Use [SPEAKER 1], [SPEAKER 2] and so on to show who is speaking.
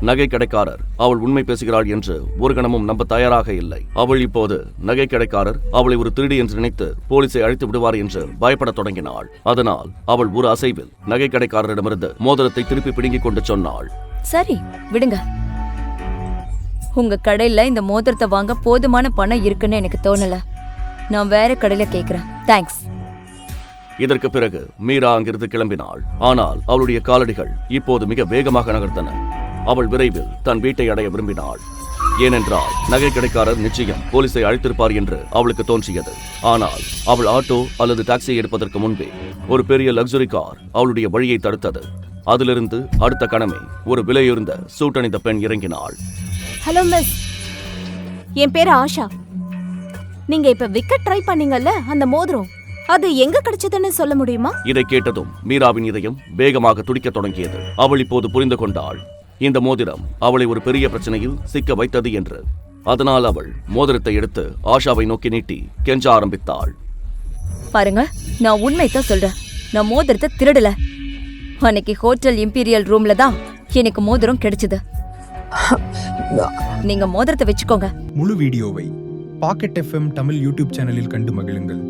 [SPEAKER 1] நகை கடைக்காரர் அவள் உண்மை பேசுகிறாள் என்று ஒரு கணமும் நம்ப தயாராக இல்லை. அவள் இப்போது நகை கடைக்காரர் அவளை ஒரு திருடி என்று நினைத்து போலீஸை அழைத்து விடுவார் என்று பயப்படத் தொடங்கினாள். அதனால் அவள் ஒரு அசைவில் நகை கடைக்காரரிடமிருந்து மோதிரத்தை திருப்பி பிடுங்கிக் கொண்டு சொன்னாள்,
[SPEAKER 2] சரி விடுங்க, உங்க கடையில இந்த மோதிரத்தை வாங்க போதுமான பணம் இருக்குன்னு எனக்கு தோணல. நான் வேற கடையில கேக்குறேன். தேங்க்ஸ்.
[SPEAKER 1] இதற்கு பிறகு மீரா அங்கிருந்து கிளம்பினாள். ஆனால் அவளுடைய காலடிகள் இப்போது மிக வேகமாக நகர்ந்தன. அவள் விரைவில் தன் வீட்டை அடைய விரும்பினாள். ஏனென்றால் நகை கடைக்காரர் நிச்சயம் போலீஸை அழைத்திருப்பார் என்று அவளுக்கு தோன்றியது. ஆனால் அவள் ஆட்டோ அல்லது டாக்ஸியை எடுப்பதற்கு முன்பே ஒரு பெரிய லக்ஸுரி கார் அவளுடைய வழியை தடுத்தது. அதிலிருந்து அடுத்த கணமே ஒரு விலையுயர்ந்த சூட் அணிந்த பெண் இறங்கினாள்.
[SPEAKER 3] ஹலோ மிஸ், என் பேரு ஆஷா. நீங்க இப்ப விக்க ட்ரை பண்ணீங்கல்ல, அந்த மோதிரம் அது எங்க கிடைச்சதுன்னு சொல்ல முடியுமா?
[SPEAKER 1] இதை கேட்டதும் மீராவின் இதயம் வேகமாக துடிக்கத் தொடங்கியது. அவள் இப்போது புரிந்து கொண்டாள், இந்த மோதிரம் அவளை ஒரு பெரிய பிரச்சனையில் சிக்க வைத்தது என்று. அதனால் அவள் மோதிரத்தை எடுத்து ஆஷாவை நோக்கி நீட்டி கெஞ்ச ஆரம்பித்தாள்.
[SPEAKER 2] பாருங்க, நான் உண்மைதான் சொல்றேன். நான் மோதிரத்தை திருடல. அன்னைக்கு ஹோட்டல் இம்பீரியல் ரூம்ல தான் எனக்கு மோதிரம் கிடைச்சது. நீங்க மோதிரத்தை வச்சுக்கோங்க.
[SPEAKER 4] முழு வீடியோவை பாக்கெட் FM தமிழ் யூடியூப் சேனலில் கண்டு மகிழுங்கள்.